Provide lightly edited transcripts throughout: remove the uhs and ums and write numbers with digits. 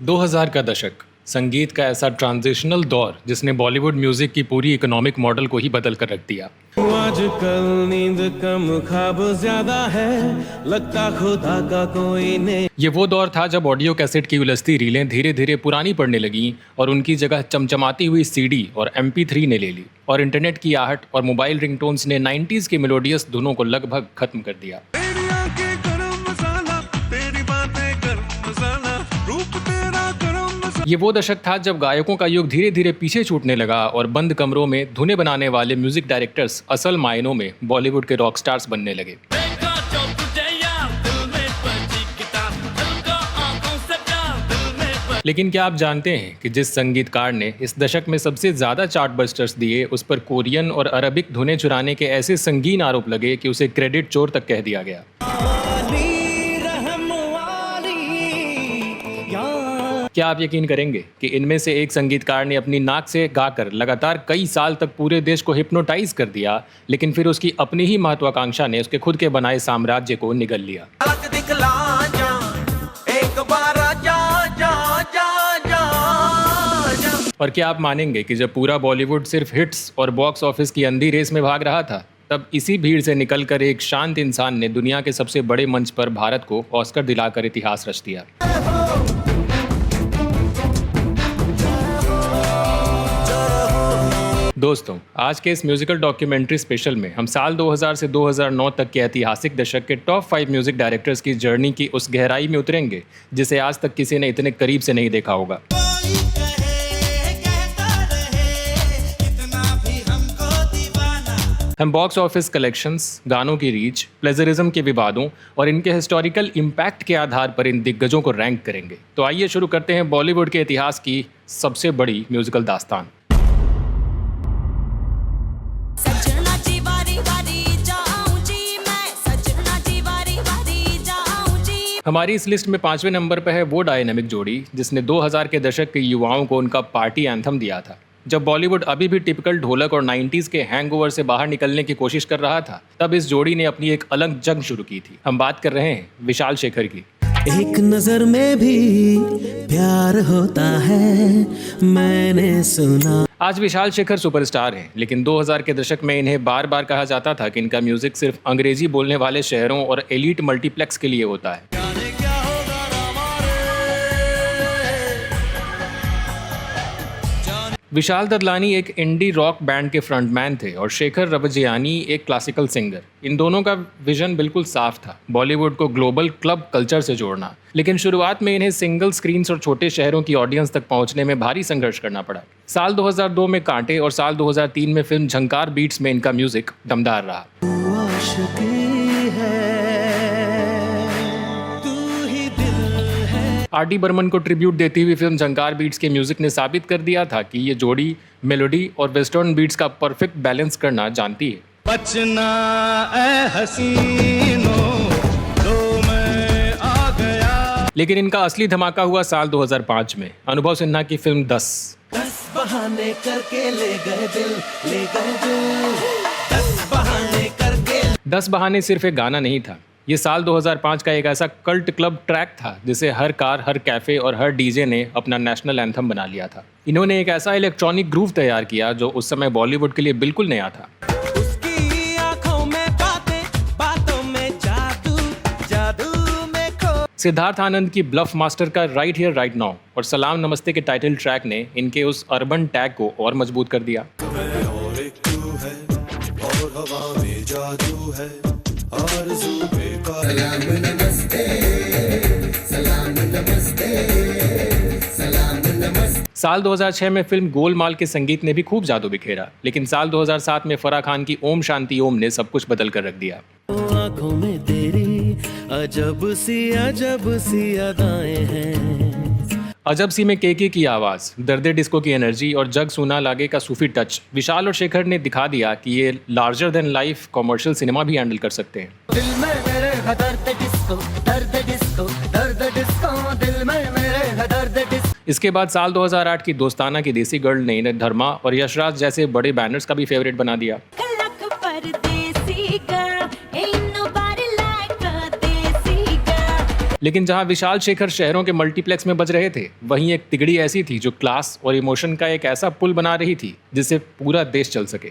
2000 का दशक संगीत का ऐसा ट्रांजिशनल दौर जिसने बॉलीवुड म्यूजिक की पूरी इकोनॉमिक मॉडल को ही बदल कर रख दिया। आजकल नींद कम ख्वाब ज्यादा है, लगता खुदा का कोई नहीं। ये वो दौर था जब ऑडियो कैसेट की उलझती रीलें धीरे धीरे पुरानी पड़ने लगीं और उनकी जगह चमचमाती हुई सीडी और MP3 ने ले ली, और इंटरनेट की आहट और मोबाइल रिंगटोन्स ने 90s की मेलोडियस धुनों को लगभग खत्म कर दिया। ये वो दशक था जब गायकों का युग धीरे धीरे पीछे छूटने लगा और बंद कमरों में धुनें बनाने वाले म्यूजिक डायरेक्टर्स असल मायनों में बॉलीवुड के रॉक स्टार्स बनने लगे। लेकिन क्या आप जानते हैं कि जिस संगीतकार ने इस दशक में सबसे ज्यादा चार्ट बस्टर्स दिए, उस पर कोरियन और अरबिक धुनें चुराने के ऐसे संगीन आरोप लगे कि उसे क्रेडिट चोर तक कह दिया गया। क्या आप यकीन करेंगे कि इनमें से एक संगीतकार ने अपनी नाक से गाकर लगातार कई साल तक पूरे देश को हिप्नोटाइज कर दिया, लेकिन फिर उसकी अपनी ही महत्वाकांक्षा ने उसके खुद के बनाए साम्राज्य को निगल लिया। और क्या आप मानेंगे कि जब पूरा बॉलीवुड सिर्फ हिट्स और बॉक्स ऑफिस की अंधी रेस में भाग रहा था, तब इसी भीड़ से निकलकर एक शांत इंसान ने दुनिया के सबसे बड़े मंच पर भारत को ऑस्कर दिलाकर इतिहास रच दिया। दोस्तों, आज के इस म्यूजिकल डॉक्यूमेंट्री स्पेशल में हम साल 2000 से 2009 तक के ऐतिहासिक दशक के टॉप 5 म्यूजिक डायरेक्टर्स की जर्नी की उस गहराई में उतरेंगे जिसे आज तक किसी ने इतने करीब से नहीं देखा होगा। हम बॉक्स ऑफिस कलेक्शंस, गानों की रीच, प्लेजरिज्म के विवादों और इनके हिस्टोरिकल इम्पैक्ट के आधार पर इन दिग्गजों को रैंक करेंगे। तो आइए शुरू करते हैं बॉलीवुड के इतिहास की सबसे बड़ी म्यूजिकल दास्तान। हमारी इस लिस्ट में 5वें नंबर पर है वो डायनामिक जोड़ी जिसने 2000 के दशक के युवाओं को उनका पार्टी एंथम दिया था। जब बॉलीवुड अभी भी टिपिकल ढोलक और 90s के हैंगओवर से बाहर निकलने की कोशिश कर रहा था, तब इस जोड़ी ने अपनी एक अलग जंग शुरू की थी। हम बात कर रहे हैं विशाल शेखर की। एक नजर में भी प्यार होता है, मैंने सुना। आज विशाल शेखर सुपरस्टार हैं, लेकिन 2000 के दशक में इन्हें बार बार कहा जाता था कि इनका म्यूजिक सिर्फ अंग्रेजी बोलने वाले शहरों और एलीट मल्टीप्लेक्स के लिए होता है। विशाल ददलानी एक इंडी रॉक बैंड के फ्रंटमैन थे और शेखर रवजियानी एक क्लासिकल सिंगर। इन दोनों का विजन बिल्कुल साफ था, बॉलीवुड को ग्लोबल क्लब कल्चर से जोड़ना। लेकिन शुरुआत में इन्हें सिंगल स्क्रीन्स और छोटे शहरों की ऑडियंस तक पहुंचने में भारी संघर्ष करना पड़ा। साल 2002 में कांटे और साल 2003 में फिल्म झंकार बीट्स में इनका म्यूजिक दमदार रहा। R.D. बर्मन को ट्रिब्यूट देती हुई फिल्म झंकार बीट्स के म्यूजिक ने साबित कर दिया था कि ये जोड़ी मेलोडी और वेस्टर्न बीट्स का परफेक्ट बैलेंस करना जानती है। बचना ऐ हसीनो, तो मैं आ गया। लेकिन इनका असली धमाका हुआ साल 2005 में अनुभव सिन्हा की फिल्म 10 बहाने करके ले गए दिल, ले गए दिल। 10 बहाने करके। 10 बहाने सिर्फ एक गाना नहीं था, ये साल 2005 का एक ऐसा कल्ट क्लब ट्रैक था जिसे हर कार, हर कैफे और हर डीजे ने अपना नेशनल एंथम बना लिया था। इन्होंने एक ऐसा इलेक्ट्रॉनिक ग्रूव तैयार किया जो उस समय बॉलीवुड के लिए बिल्कुल नया था। उसकी आंखों में बातें, बातों में जादू, जादू में खो। सिद्धार्थ आनंद की ब्लफ मास्टर का राइट हियर राइट नाउ और सलाम नमस्ते के टाइटल ट्रैक ने इनके उस अर्बन टैग को और मजबूत कर दिया। साल 2006 में फिल्म गोलमाल के संगीत ने भी खूब जादू बिखेरा, लेकिन साल 2007 में फराह खान की ओम शांति ओम ने सब कुछ बदल कर रख दिया। आँखों में तेरी अजब सी अदाएं हैं। अजब सी में केके की आवाज, दर्दे डिस्को की एनर्जी और जग सुना लागे का सूफी टच, विशाल और शेखर ने दिखा दिया कि ये larger than life commercial cinema भी हैंडल कर सकते हैं। दिल में मेरे है दर्द डिस्को, दर्द डिस्को, दर्द डिस्को, दिल में मेरे है दर्द डिस्को। इसके बाद साल 2008 की दोस्ताना की देसी गर्ल ने इन्हें धर्मा और यशराज जैसे बड़े बैनर्स का भी फेवरेट बना दिया। लेकिन जहां विशाल शेखर शहरों के मल्टीप्लेक्स में बज रहे थे, वहीं एक तिगड़ी ऐसी थी जो क्लास और इमोशन का एक ऐसा पुल बना रही थी जिससे पूरा देश चल सके।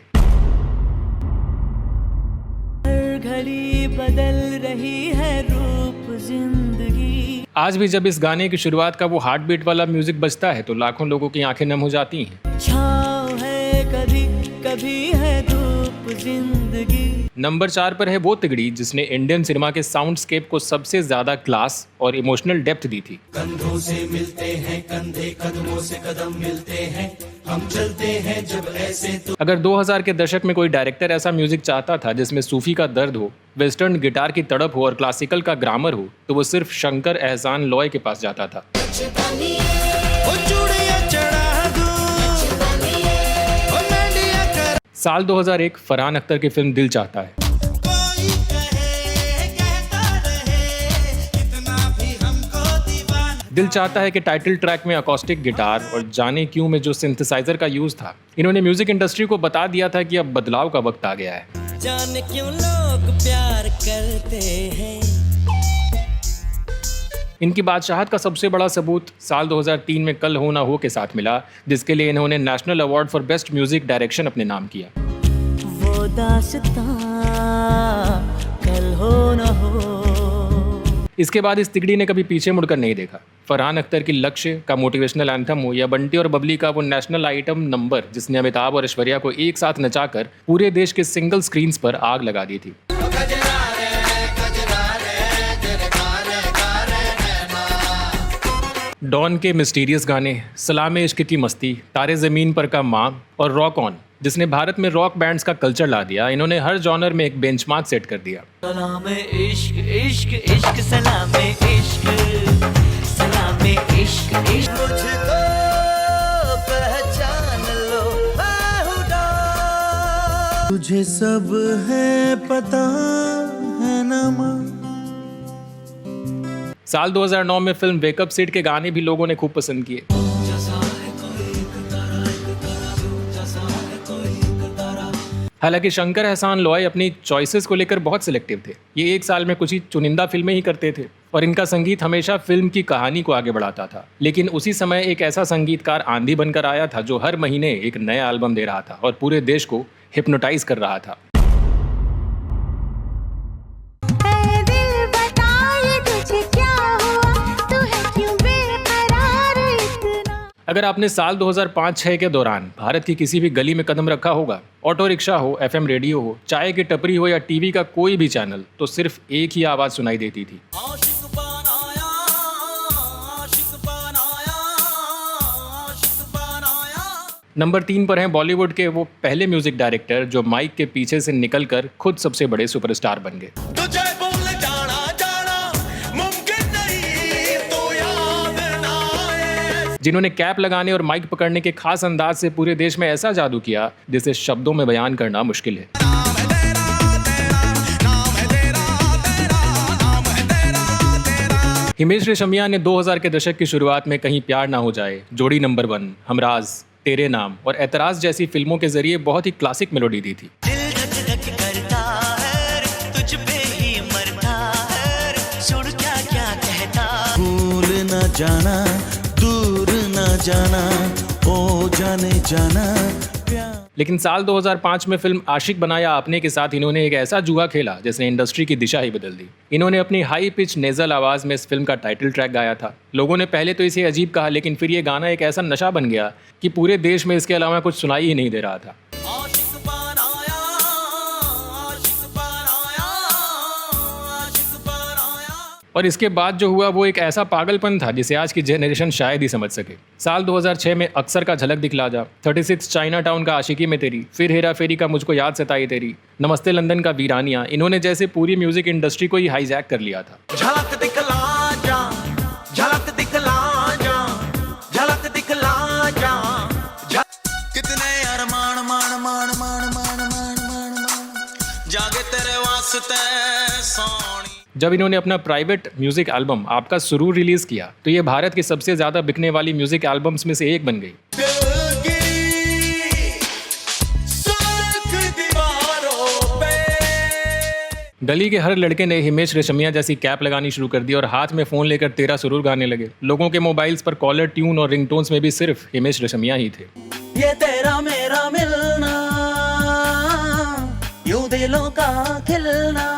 हर घड़ी बदल रही है रूप जिंदगी। आज भी जब इस गाने की शुरुआत का वो हार्ट बीट वाला म्यूजिक बजता है तो लाखों लोगों की आंखें नम हो जाती हैं। छाँव है कभी कभी है धूप जिंदगी। नंबर 4 पर है वो तिगड़ी जिसने इंडियन सिनेमा के साउंडस्केप को सबसे ज्यादा क्लास और इमोशनल डेप्थ दी थी। कंधों से मिलते हैं कंधे, कदमों से कदम मिलते हैं, हम चलते हैं जब ऐसे तो। अगर 2000 के दशक में कोई डायरेक्टर ऐसा म्यूजिक चाहता था जिसमें सूफी का दर्द हो, वेस्टर्न गिटार की तड़प हो और क्लासिकल का ग्रामर हो, तो वो सिर्फ शंकर एहसान लॉय के पास जाता था। साल 2001 फरहान अख्तर की फिल्म दिल चाहता है। दिल चाहता है कि टाइटल ट्रैक में अकॉस्टिक गिटार और जाने क्यों में जो सिंथेसाइजर का यूज था, इन्होंने म्यूजिक इंडस्ट्री को बता दिया था कि अब बदलाव का वक्त आ गया है। जाने क्यों लोग प्यार करते हैं। इनकी बादशाहत का सबसे बड़ा सबूत साल 2003 में कल हो ना हो के साथ मिला, जिसके लिए इन्होंने national award for best music direction अपने नाम किया। वो दास्तां कल हो ना हो। इसके बाद इस तिगड़ी ने कभी पीछे मुड़कर नहीं देखा। फरहान अख्तर की लक्ष्य का मोटिवेशनल एंथम हो या बंटी और बबली का वो नेशनल आइटम नंबर जिसने अमिताभ और ऐश्वर्या को एक साथ नचाकर पूरे देश के सिंगल स्क्रीन्स पर आग लगा दी थी। डॉन के मिस्टीरियस गाने, सलामे इश्क की मस्ती, तारे ज़मीन पर का माँ और रॉक ऑन जिसने भारत में रॉक बैंड्स का कल्चर ला दिया, इन्होंने हर जॉनर में एक बेंचमार्क सेट कर दिया। सलामे इश्क इश्क इश्क सलामे इश्क सलामे इश्क इश्क। मुझको पहचान लो बेहुदा। तुझे सब है पता है ना माँ। साल 2009 में फिल्म वेकअप सीट के गाने भी लोगों ने खूब पसंद किए। हालांकि शंकर एहसान लॉय अपनी चॉइसेस को लेकर बहुत सिलेक्टिव थे। ये एक साल में कुछ ही चुनिंदा फिल्में ही करते थे और इनका संगीत हमेशा फिल्म की कहानी को आगे बढ़ाता था। लेकिन उसी समय एक ऐसा संगीतकार आंधी बनकर आया था जो हर महीने एक नया एल्बम दे रहा था और पूरे देश को हिप्नोटाइज कर रहा था। अगर आपने साल 2005-06 के दौरान भारत की किसी भी गली में कदम रखा होगा, ऑटो रिक्शा हो, FM रेडियो हो, चाय की टपरी हो या टीवी का कोई भी चैनल, तो सिर्फ एक ही आवाज़ सुनाई देती थी। नंबर 3 पर हैं बॉलीवुड के वो पहले म्यूजिक डायरेक्टर जो माइक के पीछे से निकलकर खुद सबसे बड़े सुपरस्टार बन गए। जिन्होंने कैप लगाने और माइक पकड़ने के खास अंदाज से पूरे देश में ऐसा जादू किया जिसे शब्दों में बयान करना मुश्किल है। हिमेश रेशमिया ने 2000 के दशक की शुरुआत में कहीं प्यार ना हो जाए, जोड़ी नंबर 1, हमराज, तेरे नाम और एतराज जैसी फिल्मों के जरिए बहुत ही क्लासिक मेलोडी दी थी। जाना दूर न जाना ओ जाने जाना प्यार। लेकिन साल 2005 में फिल्म आशिक बनाया आपने के साथ इन्होंने एक ऐसा जुआ खेला जिसने इंडस्ट्री की दिशा ही बदल दी। इन्होंने अपनी हाई पिच नेजल आवाज में इस फिल्म का टाइटल ट्रैक गाया था। लोगों ने पहले तो इसे अजीब कहा, लेकिन फिर ये गाना एक ऐसा नशा बन गया कि पूरे देश में इसके अलावा कुछ सुनाई ही नहीं दे रहा था। और इसके बाद जो हुआ वो एक ऐसा पागलपन था जिसे आज की जनरेशन शायद ही समझ सके। साल 2006 में अक्सर का झलक दिखला जा, 36 चाइना टाउन का आशिकी में तेरी, फिर हेरा फेरी का मुझको याद सताई तेरी, नमस्ते लंदन का वीरानिया, इन्होंने जैसे पूरी म्यूजिक इंडस्ट्री को ही हाईजैक कर लिया था। झलक दिखला जा, झलक दिखला जा, झलक दिखला जा, कितने अरमान मान मान मान मान मान मान जागे तेरे वास्ते सोनी। जब इन्होंने अपना प्राइवेट म्यूजिक एल्बम आपका सुरूर रिलीज किया तो ये भारत की सबसे ज्यादा बिकने वाली म्यूजिक एल्बम्स में से एक बन गई। गली के हर लड़के ने हिमेश रेशमिया जैसी कैप लगानी शुरू कर दी और हाथ में फ़ोन लेकर तेरा सुरूर गाने लगे। लोगों के मोबाइल्स पर कॉलर ट्यून और रिंगटोन्स में भी सिर्फ हिमेश रेशमिया ही थे। ये तेरा मेरा मिलना, यूं दिलों का खिलना।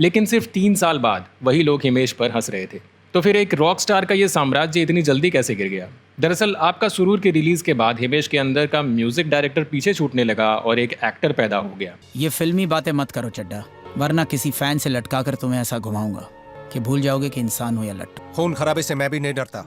लेकिन सिर्फ 3 साल बाद वही लोग हिमेश पर हंस रहे थे। तो फिर एक रॉक स्टार का ये साम्राज्य इतनी जल्दी कैसे गिर गया? दरअसल आपका सुरूर की रिलीज के बाद हिमेश के अंदर का म्यूजिक डायरेक्टर पीछे छूटने लगा और एक एक्टर पैदा हो गया। ये फिल्मी बातें मत करो चड्डा, वरना किसी फैन से लटका कर तुम्हें ऐसा घुमाऊंगा कि भूल जाओगे कि इंसान हो या लट्टू। खून खराबे से मैं भी नहीं डरता।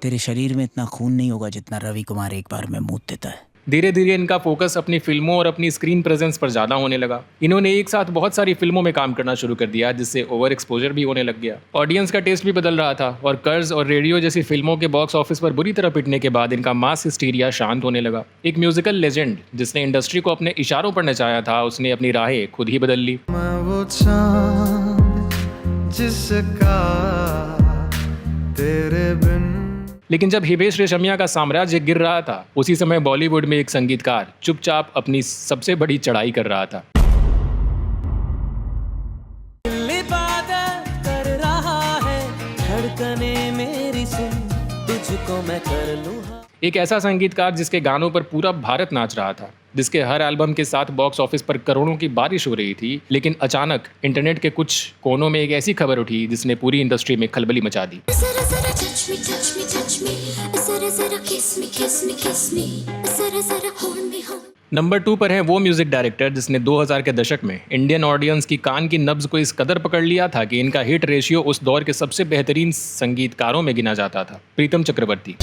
तेरे शरीर में इतना खून नहीं होगा जितना रवि कुमार एक बार में मूत देता है। धीरे धीरे इनका फोकस अपनी फिल्मों और अपनी स्क्रीन प्रेजेंस पर ज़्यादा होने लगा। इन्होंने एक साथ बहुत सारी फिल्मों में काम करना शुरू कर दिया, जिससे ओवर एक्सपोजर भी होने लग गया। ऑडियंस का टेस्ट भी बदल रहा था और कर्ज और रेडियो जैसी फिल्मों के बॉक्स ऑफिस पर बुरी तरह पिटने के बाद इनका मास हिस्टीरिया शांत होने लगा। एक म्यूजिकल लेजेंड जिसने इंडस्ट्री को अपने इशारों पर नचाया था, उसने अपनी राहें खुद ही बदल ली। मैं वो चांद जिसका तेरे बिन। लेकिन जब हिमेश रेशमिया का साम्राज्य गिर रहा था, उसी समय बॉलीवुड में एक संगीतकार चुपचाप अपनी सबसे बड़ी चढ़ाई कर रहा था। दिल इबादत कर रहा है, धड़कने मेरी सुन, तुझको मैं कर लूं। एक ऐसा संगीतकार जिसके गानों पर पूरा भारत नाच रहा था, जिसके हर एल्बम के साथ बॉक्स ऑफिस पर करोड़ों की बारिश हो रही थी। लेकिन अचानक इंटरनेट के कुछ कोनों में एक ऐसी खबर उठी जिसने पूरी इंडस्ट्री में खलबली मचा दी। नंबर 2 पर है वो म्यूजिक डायरेक्टर जिसने 2000 के दशक में इंडियन ऑडियंस की कान की नब्ज को इस कदर पकड़ लिया था कि इनका हिट रेशियो उस दौर के सबसे बेहतरीन संगीतकारों में गिना जाता था। प्रीतम चक्रवर्ती।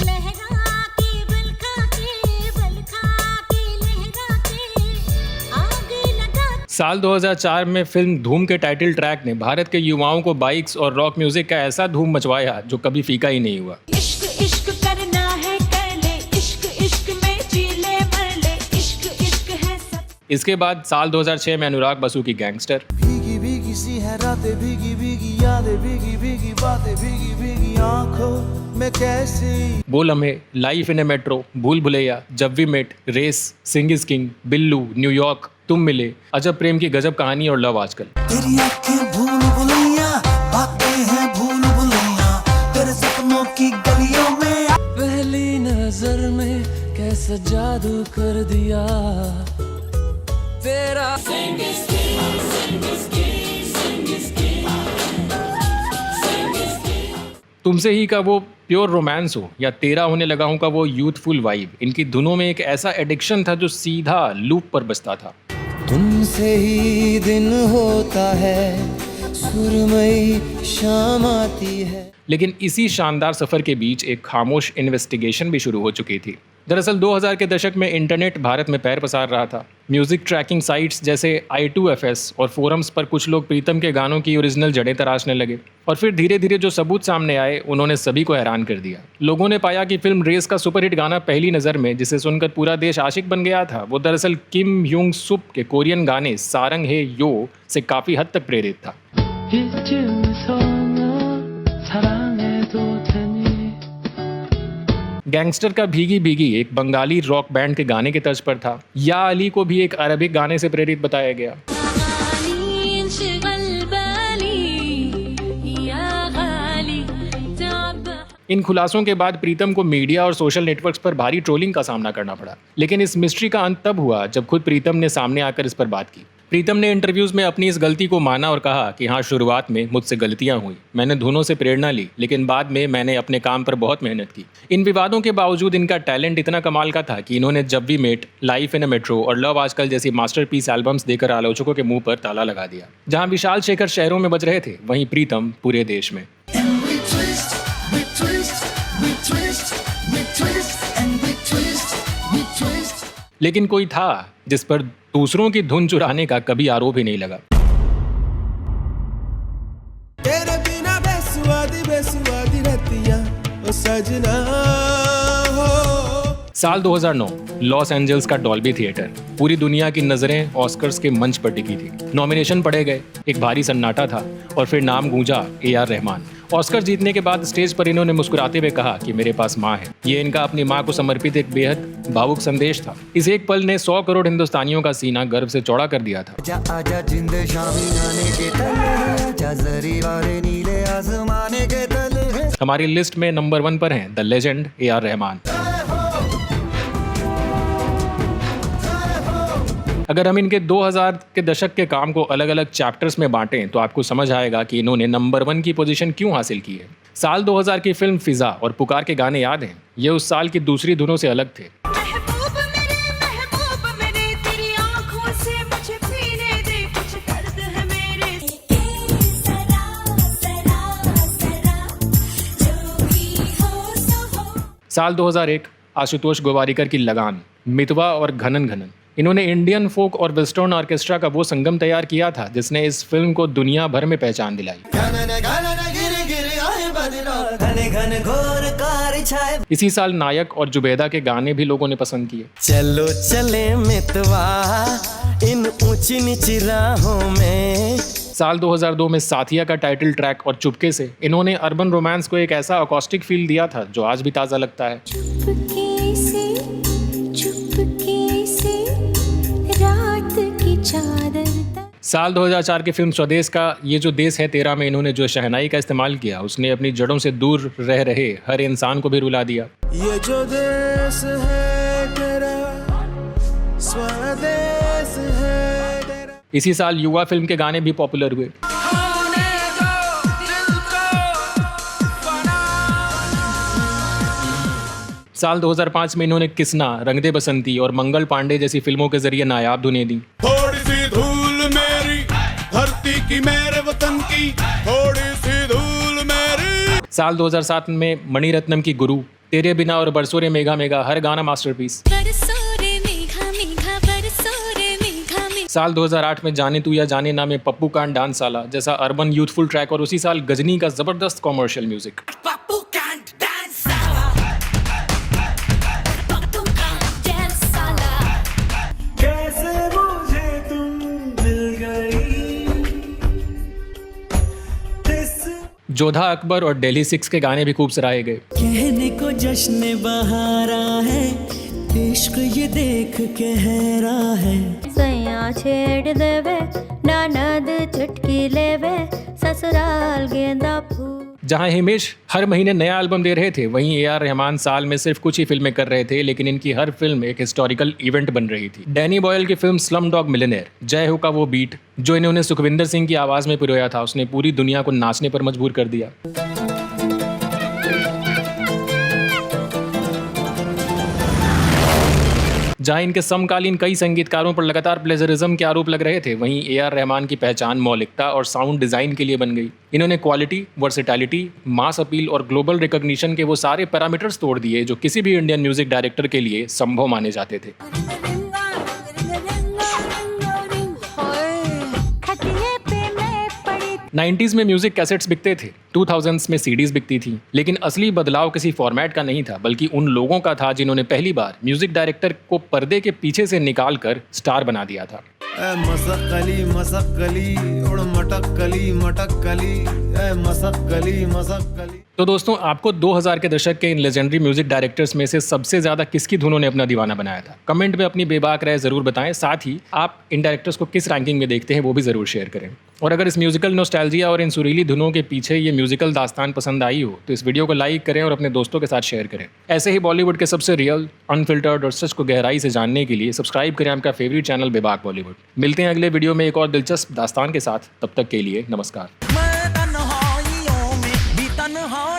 साल 2004 में फिल्म धूम के टाइटल ट्रैक ने भारत के युवाओं को बाइक्स और रॉक म्यूजिक का ऐसा धूम मचवाया जो कभी फीका ही नहीं हुआ। इश्क इश्क करना है कर ले, इश्क इश्क में जी ले मर ले, इश्क इश्क है सब। इसके बाद साल 2006 में अनुराग बसु की गैंगस्टर। भीगी भीगी सी है रातें, भीगी भीगी यादें, भीगी भीगी बातें, भीगी भीगी आंखों में कैसी। वो लम्हे, life in a metro, Bhool Bhulaiyaa, Jab we met, race, Singh is king, Billu, New York, Tum Mile, अजब प्रेम की गजब कहानी और लव आजकल। तेरी आंखें भूल भुलैया, बातें हैं भूल भुलैया, तेरे सपनों की गलियों में। पहली नजर में कैसा जादू कर दिया तेरा। तुमसे ही का वो प्योर रोमांस हो या तेरा होने लगा हूं का वो यूथफुल वाइब, इनकी धुनों में एक ऐसा एडिक्शन था जो सीधा लूप पर बजता था। तुमसे ही दिन होता है, सुरमई शाम आती है। लेकिन इसी शानदार सफर के बीच एक खामोश इन्वेस्टिगेशन भी शुरू हो चुकी थी। दरअसल 2000 के दशक में इंटरनेट भारत में पैर पसार रहा था। म्यूजिक ट्रैकिंग साइट्स जैसे i2fs और फोरम्स पर कुछ लोग प्रीतम के गानों की ओरिजिनल जड़ें तराशने लगे और फिर धीरे धीरे जो सबूत सामने आए उन्होंने सभी को हैरान कर दिया। लोगों ने पाया कि फिल्म रेस का सुपरहिट गाना पहली नज़र में, जिसे सुनकर पूरा देश आशिक बन गया था, वो दरअसल किम ह्यूंग सुप के कोरियन गाने सारंग हे यो से काफ़ी हद तक प्रेरित था। गैंगस्टर का भीगी भीगी एक बंगाली रॉक बैंड के गाने के तर्ज पर था। या अली को भी एक अरबिक गाने से प्रेरित बताया गया। इन खुलासों के बाद प्रीतम को मीडिया और सोशल नेटवर्क्स पर भारी ट्रोलिंग का सामना करना पड़ा। लेकिन इस मिस्ट्री का अंत तब हुआ जब खुद प्रीतम ने सामने आकर इस पर बात की। प्रीतम ने इंटरव्यूज़ में अपनी इस गलती को माना और कहा कि हाँ, शुरुआत में मुझसे गलतियां हुई, मैंने धुनों से प्रेरणा ली, लेकिन बाद में मैंने अपने काम पर बहुत मेहनत की। इन विवादों के बावजूद इनका टैलेंट इतना कमाल का था कि इन्होंने Jab we Met, Life in a Metro और लव आजकल जैसी मास्टरपीस एल्बम्स देकर आलोचकों के मुंह पर ताला लगा दिया। जहाँ विशाल शेखर शहरों में बज रहे थे, वहीं प्रीतम पूरे देश में। लेकिन कोई था जिस पर दूसरों की धुन चुराने का कभी आरोप ही नहीं लगा। तेरे बिना बेसुवादी बेसुवादी रतियां ओ सजना हो। साल 2009 लॉस एंजल्स का डॉल्बी थिएटर, पूरी दुनिया की नज़रें ऑस्कर्स के मंच पर टिकी थी। नॉमिनेशन पड़े गए, एक भारी सन्नाटा था और फिर नाम गूंजा AR रहमान ऑस्कर जीतने के बाद स्टेज पर इन्होंने मुस्कुराते हुए कहा कि मेरे पास माँ है। ये इनका अपनी माँ को समर्पित एक बेहद भावुक संदेश था। इस एक पल ने 100 करोड़ हिंदुस्तानियों का सीना गर्व से चौड़ा कर दिया था। आजा आजा जिंद शामी आने के तले, आजा जरी वाले नीले आसमाने के तले। हमारी लिस्ट में नंबर 1 पर हैं द लेजेंड AR रहमान। अगर हम इनके 2000 के दशक के काम को अलग अलग चैप्टर्स में बांटें तो आपको समझ आएगा कि इन्होंने नंबर 1 की पोजीशन क्यों हासिल की है। साल 2000 की फिल्म फिजा और पुकार के गाने याद हैं? ये उस साल की दूसरी धुनों से अलग थे। महबूब मेरे तेरी आंखों से मुझे पीने दे, कुछ दर्द है मेरे। जो भी हो सो हो। साल 2001 आशुतोष गोवारिकर की लगान, मितवा और घनन घनन। इन्होंने इंडियन फोक और वेस्टर्न ऑर्केस्ट्रा का वो संगम तैयार किया था जिसने इस फिल्म को दुनिया भर में पहचान दिलाई। इसी साल नायक और जुबैदा के गाने भी लोगों ने पसंद किए। चलो चले मितवा इन ऊंची नीची राहों में। साल 2002 में साथिया का टाइटल ट्रैक और चुपके से इन्होंने अर्बन रोमांस को एक ऐसा अकॉस्टिक फील दिया था जो आज भी ताज़ा लगता है। चुपके से रात की चादर तक। साल 2004 की फिल्म स्वदेश का ये जो देश है तेरा में इन्होंने जो शहनाई का इस्तेमाल किया उसने अपनी जड़ों से दूर रह रहे हर इंसान को भी रुला दिया। ये जो देश है तेरा स्वदेश है तेरा। इसी साल युवा फिल्म के गाने भी पॉपुलर हुए। साल 2005 में इन्होंने किसना, रंग दे बसंती और मंगल पांडे जैसी फिल्मों के जरिए नायाब धुनें दी। थोड़ी सी धूल मेरी धरती की, मेरे वतन की थोड़ी सी धूल मेरी। साल 2007 में मणिरत्नम की गुरु, तेरे बिना और बरसों रे मेघा मेघा, हर गाना मास्टरपीस। साल 2008 में जाने तू या जाने ना में पप्पू कांड डांस साला जैसा अर्बन यूथफुल ट्रैक और उसी साल गजनी का जबरदस्त कॉमर्शियल म्यूजिक। जोधा अकबर और दिल्ली 6 के गाने भी खूब सराहे गए। कहने को जश्न बहारा है, इश्क ये देख के हैरा है। सैया छेड़ देवे ननद चुटकी लेवे, ससुराल गेंदा फूल। जहां हिमेश हर महीने नया एल्बम दे रहे थे वहीं AR रहमान साल में सिर्फ कुछ ही फिल्में कर रहे थे, लेकिन इनकी हर फिल्म एक हिस्टोरिकल इवेंट बन रही थी। डैनी बॉयल की फिल्म स्लम डॉग मिलियनेयर, जय हो का वो बीट जो इन्होंने सुखविंदर सिंह की आवाज में पिरोया था उसने पूरी दुनिया को नाचने पर मजबूर कर दिया। जहां इनके समकालीन कई संगीतकारों पर लगातार प्लेजरिज्म के आरोप लग रहे थे वहीं AR रहमान की पहचान मौलिकता और साउंड डिजाइन के लिए बन गई। इन्होंने क्वालिटी, वर्सेटैलिटी, मास अपील और ग्लोबल रिकॉग्निशन के वो सारे पैरामीटर्स तोड़ दिए जो किसी भी इंडियन म्यूजिक डायरेक्टर के लिए संभव माने जाते थे। 90s में म्यूजिक कैसेट्स बिकते थे, 2000s में CDs बिकती थी, लेकिन असली बदलाव किसी फॉर्मेट का नहीं था बल्कि उन लोगों का था जिन्होंने पहली बार म्यूजिक डायरेक्टर को पर्दे के पीछे से निकाल कर स्टार बना दिया था। मसक कली उड़ मटक कली मसक कली। तो दोस्तों आपको 2000 के दशक के इन लेजेंडरी म्यूजिक डायरेक्टर्स में से सबसे ज्यादा किसकी धुनों ने अपना दीवाना बनाया था? कमेंट में अपनी बेबाक राय जरूर बताएं। साथ ही आप इन डायरेक्टर्स को किस रैंकिंग में देखते हैं वो भी जरूर शेयर करें। और अगर इस म्यूजिकल नोस्टैल्जिया और इन सुरीली धुनों के पीछे ये म्यूजिकल दास्तान पसंद आई हो तो इस वीडियो को लाइक करें और अपने दोस्तों के साथ शेयर करें। ऐसे ही बॉलीवुड के सबसे रियल, अनफिल्टर्ड और सच को गहराई से जानने के लिए सब्सक्राइब करें आपका फेवरेट चैनल बेबाक बॉलीवुड। मिलते हैं अगले वीडियो में एक और दिलचस्प दास्तान के साथ। तब तक के लिए नमस्कार। मैं तन्हाइयों में भी तन्हा